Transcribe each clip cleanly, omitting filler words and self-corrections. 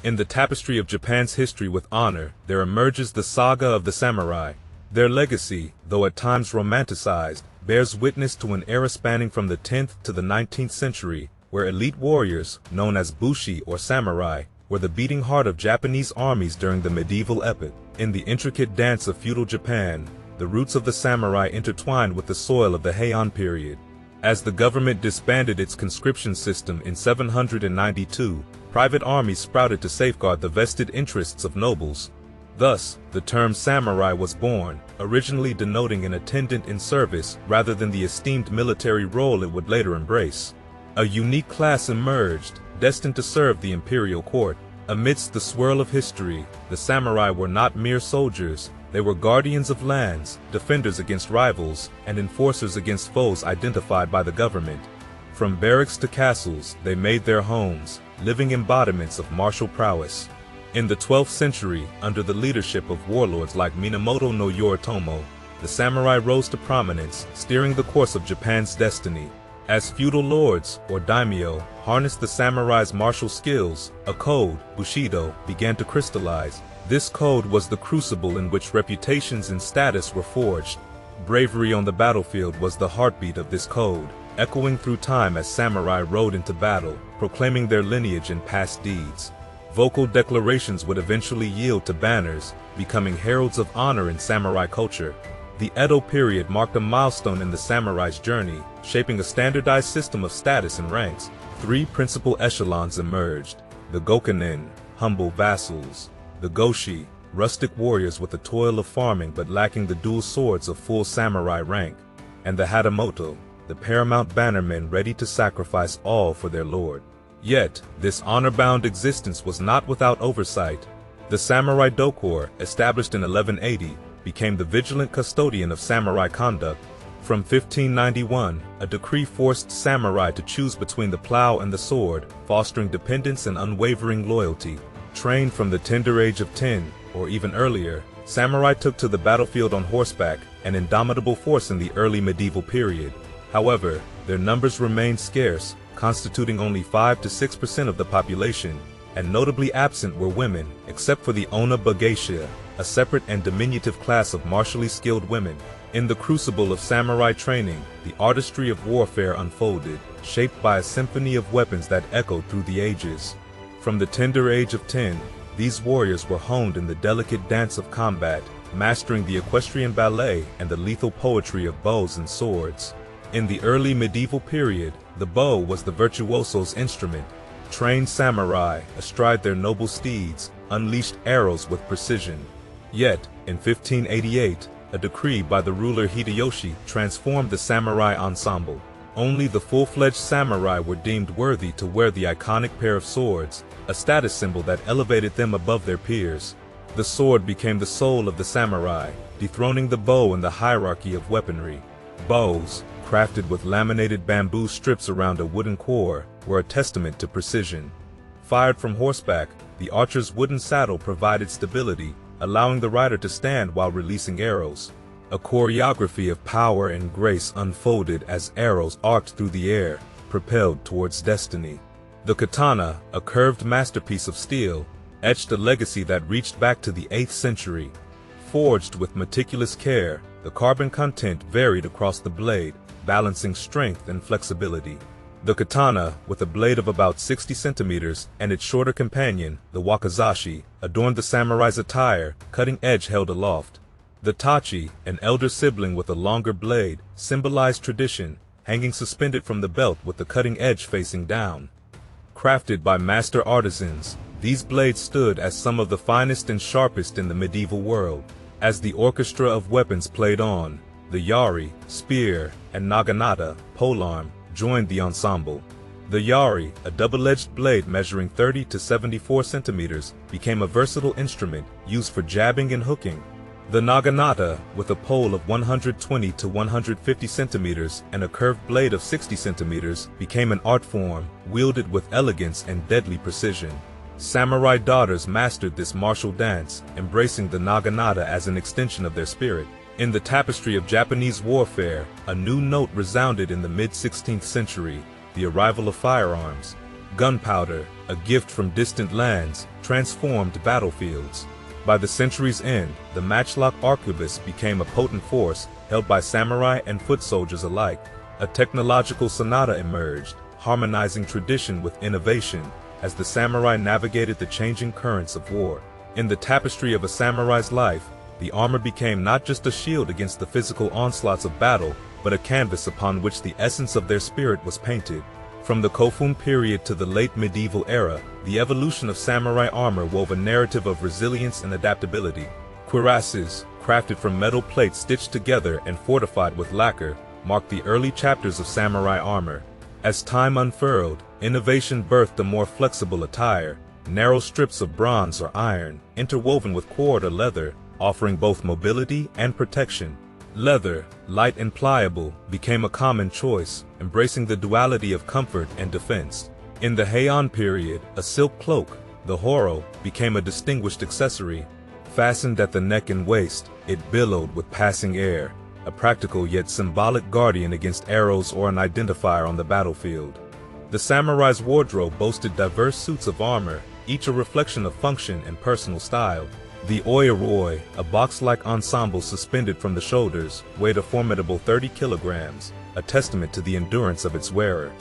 In the tapestry of Japan's history with honor, there emerges the saga of the samurai. Their legacy, though at times romanticized, bears witness to an era spanning from the 10th to the 19th century, where elite warriors, known as bushi or samurai, were the beating heart of Japanese armies during the medieval epoch. In the intricate dance of feudal Japan, the roots of the samurai intertwined with the soil of the Heian period. As the government disbanded its conscription system in 792, private armies sprouted to safeguard the vested interests of nobles. Thus, the term samurai was born, originally denoting an attendant in service rather than the esteemed military role it would later embrace. A unique class emerged, destined to serve the imperial court. Amidst the swirl of history, the samurai were not mere soldiers. They were guardians of lands, defenders against rivals, and enforcers against foes identified by the government. From barracks to castles, they made their homes, living embodiments of martial prowess. In the 12th century, under the leadership of warlords like Minamoto no Yoritomo, the samurai rose to prominence, steering the course of Japan's destiny. As feudal lords, or daimyo, harnessed the samurai's martial skills, a code, Bushido, began to crystallize. This code was the crucible in which reputations and status were forged. Bravery on the battlefield was the heartbeat of this code, echoing through time as samurai rode into battle, proclaiming their lineage and past deeds. Vocal declarations would eventually yield to banners, becoming heralds of honor in samurai culture. The Edo period marked a milestone in the samurai's journey, shaping a standardized system of status and ranks. Three principal echelons emerged: the gokunin, humble vassals; the goshi, rustic warriors with the toil of farming but lacking the dual swords of full samurai rank; and the hatamoto, the paramount bannermen ready to sacrifice all for their lord. Yet, this honor-bound existence was not without oversight. The samurai dokor, established in 1180, became the vigilant custodian of samurai conduct. From 1591, a decree forced samurai to choose between the plow and the sword, fostering dependence and unwavering loyalty. Trained from the tender age of 10, or even earlier, samurai took to the battlefield on horseback, an indomitable force in the early medieval period. However, their numbers remained scarce, constituting only 5 to 6% of the population, and notably absent were women, except for the Onna Bageisha, a separate and diminutive class of martially skilled women. In the crucible of samurai training, the artistry of warfare unfolded, shaped by a symphony of weapons that echoed through the ages. From the tender age of 10, these warriors were honed in the delicate dance of combat, mastering the equestrian ballet and the lethal poetry of bows and swords. In the early medieval period, the bow was the virtuoso's instrument. Trained samurai, astride their noble steeds, unleashed arrows with precision. Yet, in 1588, a decree by the ruler Hideyoshi transformed the samurai ensemble. Only the full-fledged samurai were deemed worthy to wear the iconic pair of swords, a status symbol that elevated them above their peers. The sword became the soul of the samurai, dethroning the bow in the hierarchy of weaponry. Bows, crafted with laminated bamboo strips around a wooden core, were a testament to precision. Fired from horseback, the archer's wooden saddle provided stability, allowing the rider to stand while releasing arrows. A choreography of power and grace unfolded as arrows arced through the air, propelled towards destiny. The katana, a curved masterpiece of steel, etched a legacy that reached back to the 8th century. Forged with meticulous care, the carbon content varied across the blade, balancing strength and flexibility. The katana, with a blade of about 60 centimeters, and its shorter companion, the wakizashi, adorned the samurai's attire, cutting edge held aloft. The tachi, an elder sibling with a longer blade, symbolized tradition, hanging suspended from the belt with the cutting edge facing down. Crafted by master artisans, these blades stood as some of the finest and sharpest in the medieval world. As the orchestra of weapons played on, the yari, spear, and naginata, polearm, joined the ensemble. The yari, a double-edged blade measuring 30 to 74 centimeters, became a versatile instrument used for jabbing and hooking. The naginata, with a pole of 120 to 150 centimeters and a curved blade of 60 centimeters, became an art form, wielded with elegance and deadly precision. Samurai daughters mastered this martial dance, embracing the naginata as an extension of their spirit. In the tapestry of Japanese warfare, a new note resounded in the mid-16th century: the arrival of firearms. Gunpowder, a gift from distant lands, transformed battlefields. By the century's end, the matchlock arquebus became a potent force held by samurai and foot soldiers alike. A technological sonata emerged, harmonizing tradition with innovation as the samurai navigated the changing currents of war. In the tapestry of a samurai's life, the armor became not just a shield against the physical onslaughts of battle, but a canvas upon which the essence of their spirit was painted. From the Kofun period to the late medieval era, the evolution of samurai armor wove a narrative of resilience and adaptability. Cuirasses, crafted from metal plates stitched together and fortified with lacquer, marked the early chapters of samurai armor. As time unfurled, innovation birthed a more flexible attire, narrow strips of bronze or iron, interwoven with cord or leather, offering both mobility and protection. Leather, light and pliable, became a common choice, embracing the duality of comfort and defense. In the Heian period, a silk cloak, the horo, became a distinguished accessory. Fastened at the neck and waist, it billowed with passing air, a practical yet symbolic guardian against arrows or an identifier on the battlefield. The samurai's wardrobe boasted diverse suits of armor, each a reflection of function and personal style. The oiroi, a box-like ensemble suspended from the shoulders, weighed a formidable 30 kilograms, a testament to the endurance of its wearer.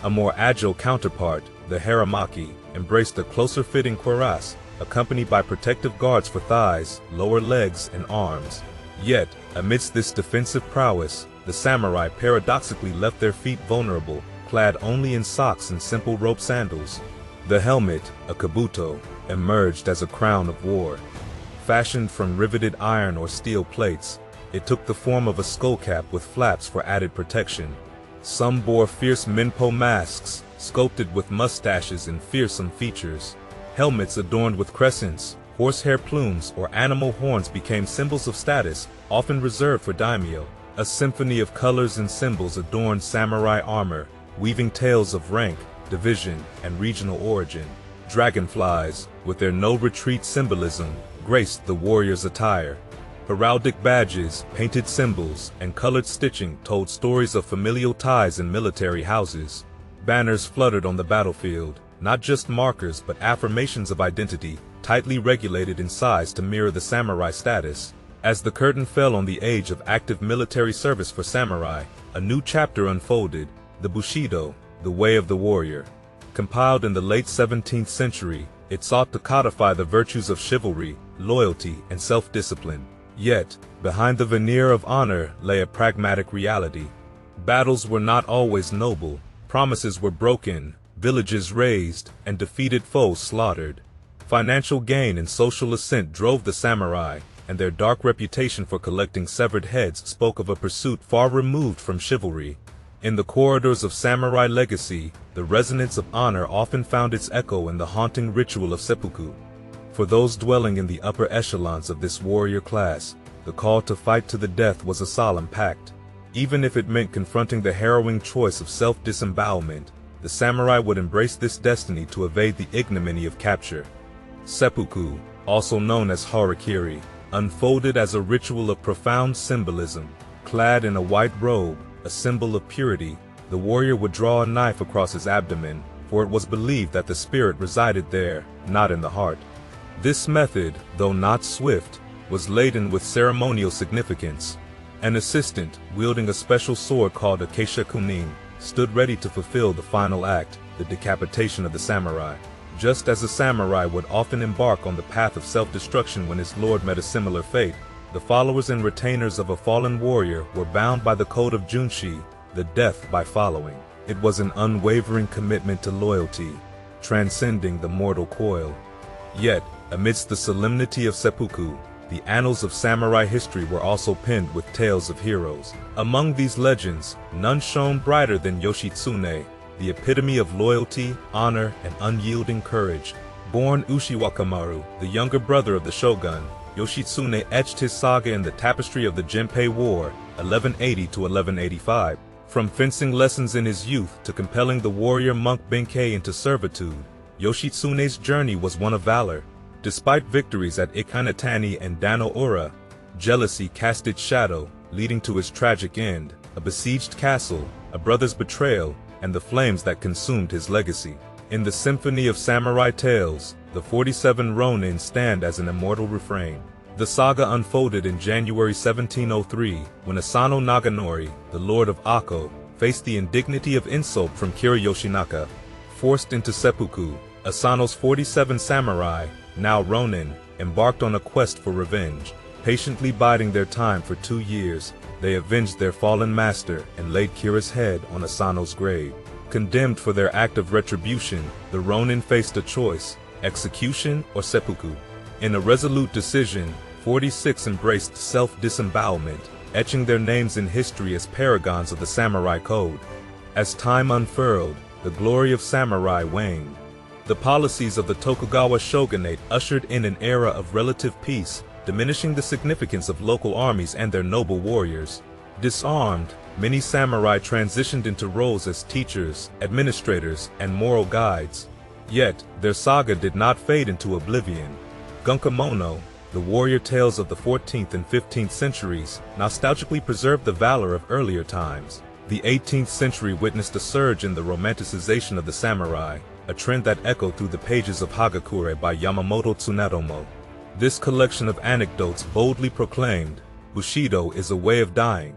A more agile counterpart, the haramaki, embraced a closer-fitting cuirass, accompanied by protective guards for thighs, lower legs, and arms. Yet, amidst this defensive prowess, the samurai paradoxically left their feet vulnerable, clad only in socks and simple rope sandals. The helmet, a kabuto, emerged as a crown of war. Fashioned from riveted iron or steel plates, it took the form of a skull cap with flaps for added protection. Some bore fierce minpo masks, sculpted with mustaches and fearsome features. Helmets adorned with crescents, horsehair plumes, or animal horns became symbols of status, often reserved for daimyo. A symphony of colors and symbols adorned samurai armor, weaving tales of rank, division, and regional origin. Dragonflies, with their no-retreat symbolism, graced the warrior's attire. Heraldic badges, painted symbols, and colored stitching told stories of familial ties in military houses. Banners fluttered on the battlefield, not just markers but affirmations of identity, tightly regulated in size to mirror the samurai status. As the curtain fell on the age of active military service for samurai, a new chapter unfolded, the Bushido, the way of the warrior. Compiled in the late 17th century, it sought to codify the virtues of chivalry, loyalty, and self-discipline. Yet, behind the veneer of honor lay a pragmatic reality. Battles were not always noble, promises were broken, villages razed, and defeated foes slaughtered. Financial gain and social ascent drove the samurai, and their dark reputation for collecting severed heads spoke of a pursuit far removed from chivalry. In the corridors of samurai legacy, the resonance of honor often found its echo in the haunting ritual of seppuku. For those dwelling in the upper echelons of this warrior class, the call to fight to the death was a solemn pact. Even if it meant confronting the harrowing choice of self-disembowelment, the samurai would embrace this destiny to evade the ignominy of capture. Seppuku, also known as harakiri, unfolded as a ritual of profound symbolism. Clad in a white robe, a symbol of purity, the warrior would draw a knife across his abdomen, for it was believed that the spirit resided there, not in the heart. This method, though not swift, was laden with ceremonial significance. An assistant, wielding a special sword called a keishakunin, stood ready to fulfill the final act, the decapitation of the samurai. Just as a samurai would often embark on the path of self-destruction when his lord met a similar fate, the followers and retainers of a fallen warrior were bound by the code of Junshi, the death by following. It was an unwavering commitment to loyalty, transcending the mortal coil. Yet, amidst the solemnity of seppuku, the annals of samurai history were also penned with tales of heroes. Among these legends, none shone brighter than Yoshitsune, the epitome of loyalty, honor, and unyielding courage. Born Ushiwakamaru, the younger brother of the shogun, Yoshitsune etched his saga in the tapestry of the Genpei War, 1180 to 1185. From fencing lessons in his youth to compelling the warrior monk Benkei into servitude, Yoshitsune's journey was one of valor. Despite victories at Ikanatani and Dano-ura, jealousy cast its shadow, leading to his tragic end, a besieged castle, a brother's betrayal, and the flames that consumed his legacy. In the symphony of samurai tales, the 47 Ronin stand as an immortal refrain. The saga unfolded in January 1703, when Asano Naganori, the lord of Akko, faced the indignity of insult from Kira Yoshinaka. Forced into seppuku, Asano's 47 samurai, now Ronin, embarked on a quest for revenge. Patiently biding their time for 2 years, they avenged their fallen master and laid Kira's head on Asano's grave. Condemned for their act of retribution, the Ronin faced a choice: execution or seppuku. In a resolute decision, 46 embraced self-disembowelment, etching their names in history as paragons of the samurai code. As time unfurled, the glory of samurai waned. The policies of the Tokugawa shogunate ushered in an era of relative peace, diminishing the significance of local armies and their noble warriors. Disarmed, many samurai transitioned into roles as teachers, administrators, and moral guides. Yet, their saga did not fade into oblivion. Gunkamono, the warrior tales of the 14th and 15th centuries, nostalgically preserved the valor of earlier times. The 18th century witnessed a surge in the romanticization of the samurai, a trend that echoed through the pages of Hagakure by Yamamoto Tsunadomo. This collection of anecdotes boldly proclaimed, Bushido is a way of dying,